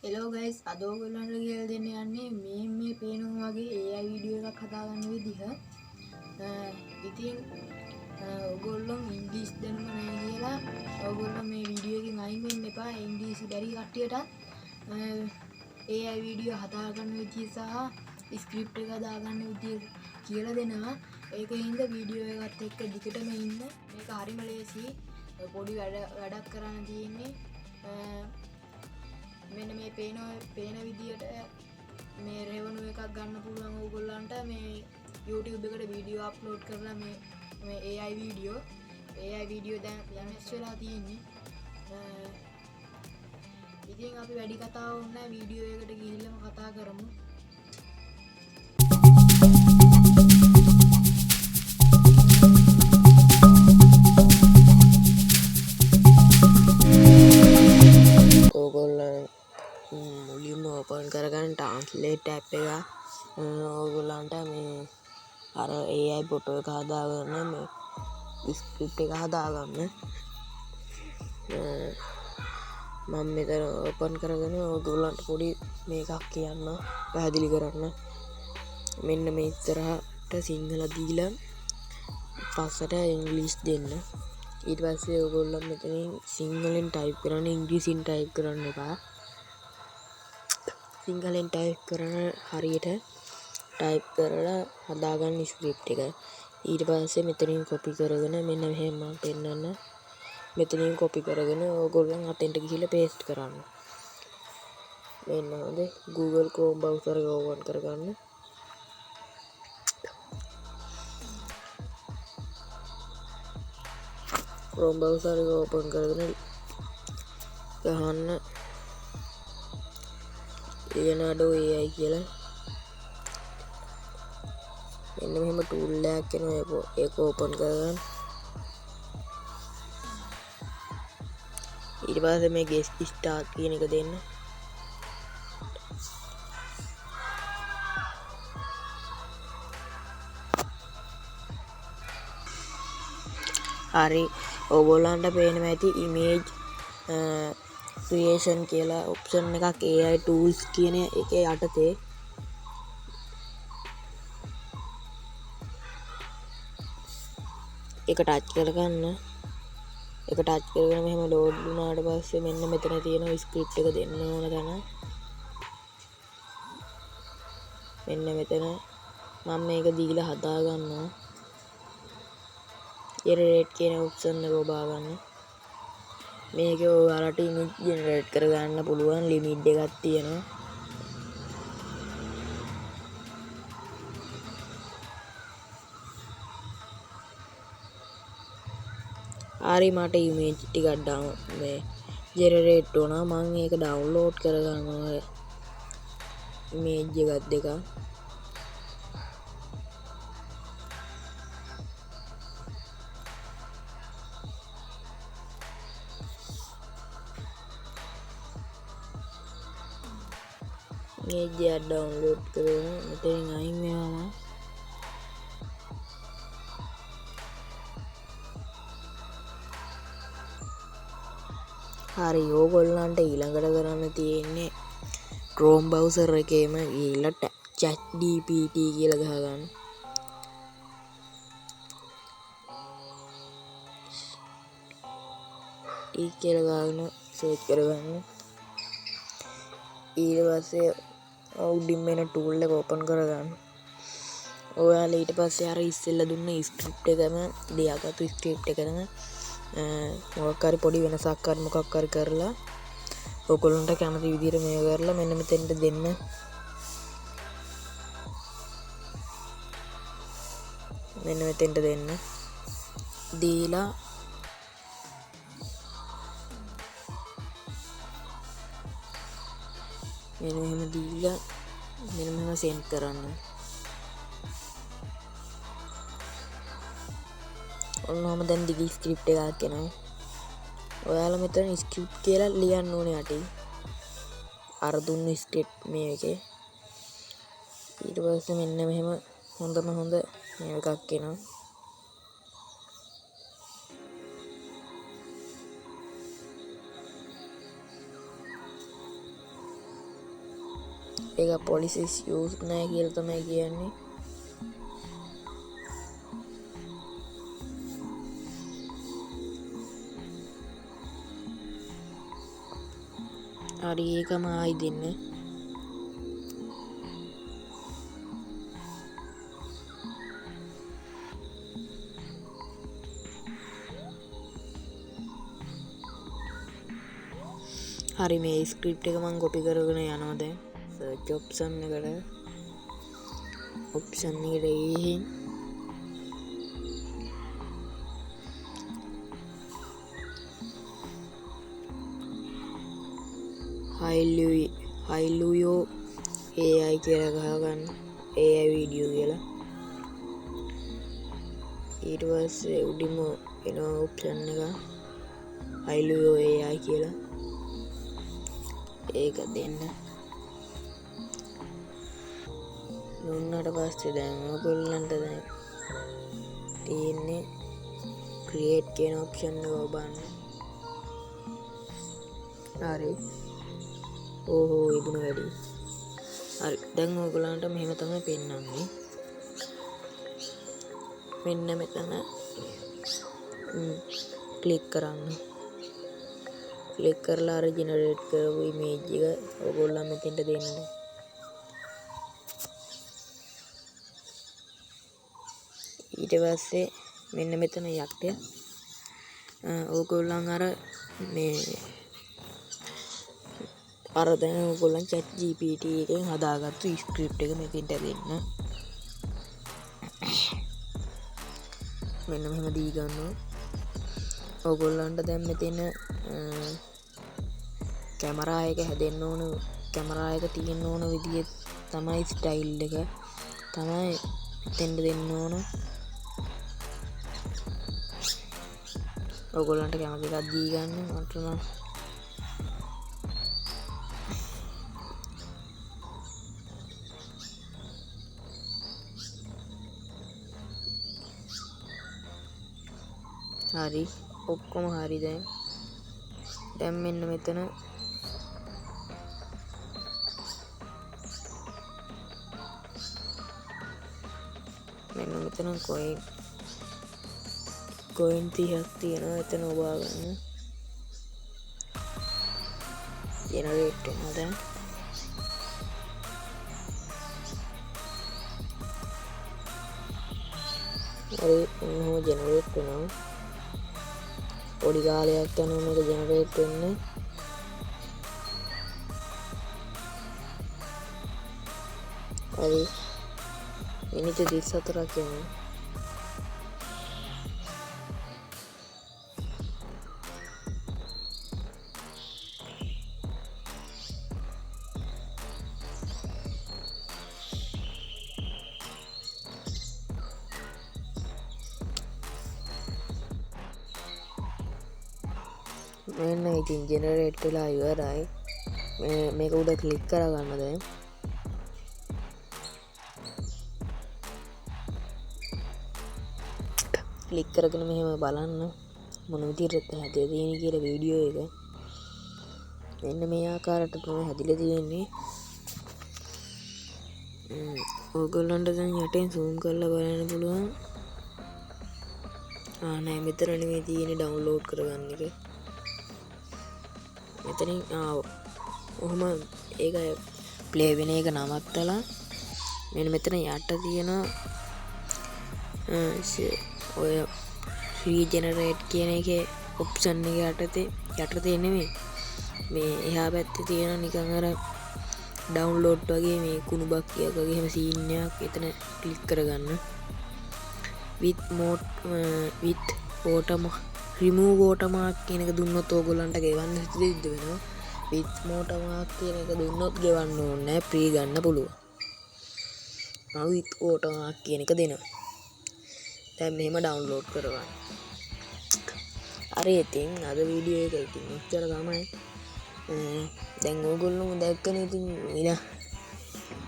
Hello guys, අද ඔයගොල්ලන්ට කියලා දෙන්න යන්නේ මේ පේනවා වගේ AI වීඩියෝ එකක් හදාගන්න විදිහ. ඉතින් ඔයගොල්ලෝ ඉංග්‍රීසි දැනුම නැහැ කියලා ඔයගොල්ලෝ මේ වීඩියෝ එකෙන් අයින් වෙන්න එපා. ඉංග්‍රීසි බැරි කට්ටියට AI වීඩියෝ හදාගන්න විදිහ සහ ස්ක්‍රිප්ට් එක හදාගන්න විදිහ කියලා දෙනවා. ඒකින්ද වීඩියෝ එකත් එක්ක දිගටම ඉන්න. මේක හරිම ලේසි. පොඩි වැඩක් කරන්න තියෙන්නේ. මෙන්න මේ පේන විදියට මේ රෙවනු එකක් ගන්න පුළුවන් ඕගොල්ලන්ට මේ YouTube එකට වීඩියෝ අප්ලෝඩ් කරලා මේ AI වීඩියෝ දැන් යමස් වෙලා තියෙන්නේ. ඉතින් අපි වැඩි කතාවක් ඕනේ වීඩියෝ එකට ගිහිල්ලාම කතා කරමු. ඕගොල්ලන් මුලින්ම ඕපන් කරගන්න ට්‍රාන්ස්ලේට් ඇප් එක. ඕගොල්ලන්ට මේ අර AI ෆොටෝ එක හදාගන්න මේ ස්ක්‍රිප්ට් එක හදාගන්න. මම මෙතන ඕපන් කරගෙන ඕගොල්ලන්ට පොඩි මේකක් කියන්න පැහැදිලි කරන්න. මෙන්න මේ ඉස්සරහට සිංහල දීලා පස්සට ඉංග්‍රීසි දෙන්න. ඊට පස්සේ ඕගොල්ලෝ මෙතනින් සිංහලෙන් ටයිප් කරන්න, ඉංග්‍රීසියෙන් ටයිප් කරන්න එපා. සිංහලෙන් ටයිප් කරන හරියට ටයිප් කරලා හදාගන්න ස්ක්‍රිප්ට් එක. ඊට පස්සේ මෙතනින් කොපි කරගෙන මෙන්න මෙහෙම මම පෙන්නන්න. මෙතනින් කොපි කරගෙන ඕගොල්ලන් අතෙන්ට ගිහිල්ලා පේස්ට් කරන්න. මෙන්න හොඳේ Google Chrome browser එක ඕපන් කරගන්න. Chrome browser එක ඕපන් කරගෙන ගහන්න Leonardo AI කියලා. මෙන්න මෙහෙම ටූල් එකක් එනවා. ඒක ඕපන් කරගන්න. ඊට පස්සේ මේ get start කියන එක දෙන්න. හරි ඕගොල්ලන්ට පේනවා ඇති image creation කියලා ඔප්ෂන් එකක් AI tools කියන එකේ යටතේ. ඒක ටච් කරගන්න. ඒක ටච් කරගෙන මෙහෙම ලෝඩ් වුණාට පස්සේ මෙන්න මෙතන තියෙන ස්ක්‍රිප්ට් එක දෙන්න ඕන තැන. මෙන්න මෙතන මම මේක දීලා හදා ගන්නවා. ජෙනරේට් කියන ඔප්ෂන් එක ඔබා ගන්න. මේක ඔයාලට ඉමේජ් ජෙනරේට් කරගන්න පුළුවන් ලිමිට් එකක් තියෙනවා. හරි මට ඉමේජ් ටිකක් මේ ජෙනරේට් වුණා. මම ඒක ඩවුන්ලෝඩ් කරගන්නවා ඉමේජ් එකක් දෙකක්. ඉමේජ් එක ඩවුන්ලෝඩ් කරගෙන මෙතනින් අයින් වෙනවා. හරි ඕගොල්ලන්ට ඊළඟට කරන්න තියෙන්නේ Chrome browser එකේම ගිහිල්ලා ChatGPT කියලා ගහගන්න. ඊ කියලා ගහගෙන සර්ච් කරගන්න. ඊට පස්සේ උඩින් වෙන ටූල් එක ඕපන් කරගන්න. ඔයාලා ඊට පස්සේ අර ඉස්සෙල්ලා දුන්න ස්ක්‍රිප්ට් එකම ලියාගත්තු ස්ක්‍රිප්ට් එකම මොකක් හරි පොඩි වෙනසක් හරි මොකක් හරි කරලා ඔයගොල්ලන්ට කැමති විදිහට මේක කරලා මෙන්න මෙතෙන්ට දෙන්න. මෙන්න මෙතෙන්ට දෙන්න. දීලා මෙන්න මෙහෙම දීලා මෙන්න මෙහෙම සෙන්ඩ් කරන්න. ඔන්නෝම දැන් දිග ස්ක්‍රිප්ට් එකක් එනවා. ඔයාලා මෙතන ස්ක්‍රිප්ට් කියලා ලියන්න ඕනේ යටින්. අර දුන්න ස්ක්‍රිප්ට් මේකේ. ඊට පස්සේ මෙන්න මෙහෙම හොඳම හොඳ එකක් එනවා. ඒක policies use නැහැ කියලා තමයි කියන්නේ. හරි ඒකම ආයි දෙන්න. හරි මේ ස්ක්‍රිප්ට් එක මම කොපි කරගෙන යනවා දැන් සර්ච් ඔප්ෂන් එකට ගිහින් හයිලුයෝ AI කියලා ගහගන්න AI වීඩියෝ කියලා ඊට පස්සේ උඩින්ම එනවා ඔප්ෂන් එක හයිලුයෝ AI කියලා ඒක දෙන්න දුන්නට පස්සේ දැන් ඔයගොල්ලන්ට දැන් තියෙන්නේ ක්‍රියේට් කියන ඔප්ෂන් එක ඔබන්න. හරි ඕහෝ ඉබුණ වැඩි. හරි දැන් ඔයගොල්ලන්ට මෙහෙම තමයි පෙන්නන්නේ. මෙන්න මෙතන ක්ලික් කරන්න. ක්ලික් කරලා අර ජෙනරේට් කරපු ඉමේජ් එක ඔයගොල්ලන් මෙතෙන්ට දෙන්න. ඊට පස්සේ මෙන්න මෙතන යක්කය ඔයගොල්ලන් අර මේ අර දැන් ඔයගොල්ලන් chat GPT එකෙන් හදාගත්තු ස්ක්‍රිප්ට් එක මෙතෙන්ට දෙන්න. මෙන්න මෙහෙම දී ගන්නවා. ඔයගොල්ලන්ට දැන් මෙතන කැමරා එක හැදෙන්න ඕන කැමරා එක තියෙන්න ඕන විදිය තමයි ස්ටයිල් එක තමයි මෙතෙන්ට දෙන්න ඕන. ඔයගොල්ලන්ට කැමති එකක් දී ගන්න මට නම් හරි ඔක්කොම හරි දැන් මෙන්න මෙතන කොයින් 30ක් තියෙනවා එතන ඔබා ගන්න ජෙනරේට් වෙනවා දැන් හරි මොහොම ජෙනරේට් වෙනවා පොඩි කාලයක් යනවා මේක ජෙනරේට් වෙන්න. හරි මිනිත්තු 34ක් යනවා. මෙන්න ඉතින් ජෙනරේට් වෙලා ඉවරයි. මේක උඩ ක්ලික් කරගන්න දැන්. ක්ලික් කරගෙන මෙහෙම බලන්න මොන විදිහට හැදෙලා තියෙන්නේ කියලා වීඩියෝ එක. මෙන්න මේ ආකාරයට තමයි හැදිලා තියෙන්නේ. ඔයගොල්ලන්ට දැන් යටින් zoom කරලා බලන්න පුළුවන්. නෑ මෙතන නෙමෙයි තියෙන්නේ ඩවුන්ලෝඩ් කරගන්න එක. මෙතනින් ඔහොම ඒක ප්ලේ වෙන එක නවත්තලා මෙන්න මෙතන යට තියෙනවා ඔය රීජෙනරේට් කියන එකේ ඔප්ෂන් එක යටතේ නෙමෙයි මේ එහා පැත්තේ තියෙන නිකන් අර ඩවුන්ලෝඩ් වගේ මේ කුණුබක් වගේ එහෙම සීන් එකක් එතන ක්ලික් කරගන්න with remove watermark කියන එක දුන්නොත් ඕගොල්ලන්ට ගෙවන්න සිද්ධ වෙනවා. with watermark කියන එක දුන්නොත් ගෙවන්න ඕනේ නැහැ free ගන්න පුළුවන්. with watermark කියන එක දෙනවා. දැන් මෙහෙම ඩවුන්ලෝඩ් කරගන්න. හරි ඉතින් අද වීඩියෝ එක ඉතින් මෙච්චර තමයි. දැන් ඕගොල්ලෝ දැක්කනේ ඉතින්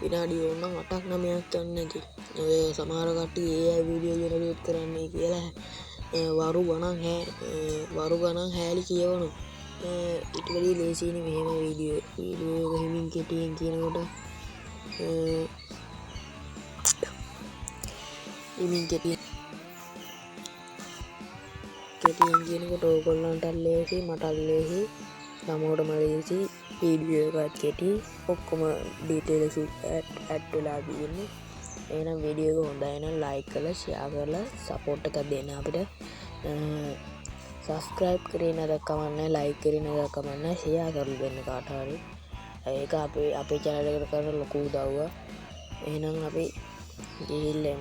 විනාඩි ඕනනම් 8ක් 9ක් යන්නේ නැති. ඔය සමහර කට්ටිය AI වීඩියෝ ජෙනරේට් කරන්නේ කියලා වරු ගණන් හැලි කියවනවා. ඊට වැඩි ලේසියිනේ මෙහෙම වීඩියෝ එක හිමින් කෙටියෙන් කියනකොට ඉමින් කෙටියෙන් කියනකොට ඕගොල්ලන්ට ලේසි මට ලේසි හැමෝටම ලේසි වීඩියෝ එකත් කෙටි ඔක්කොම ඩීටේල්ස් ඇඩ් වෙලා තියෙන්නේ එහෙනම් වීඩියෝ එක හොඳයි නම් ලයික් කරලා ෂෙයා කරලා සපෝට් එකක් දෙන්න අපිට සබස්ක්‍රයිබ් කරේ නැත්නම් කමන්නේ ලයික් කරේ නැත්නම් කමන්නේ ෂෙයා කරලා දෙන්න කාට හරි ඒක අපේ channel එකට කරන ලොකු උදව්වක් එහෙනම් අපි ගිහිල්ලා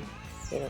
එමු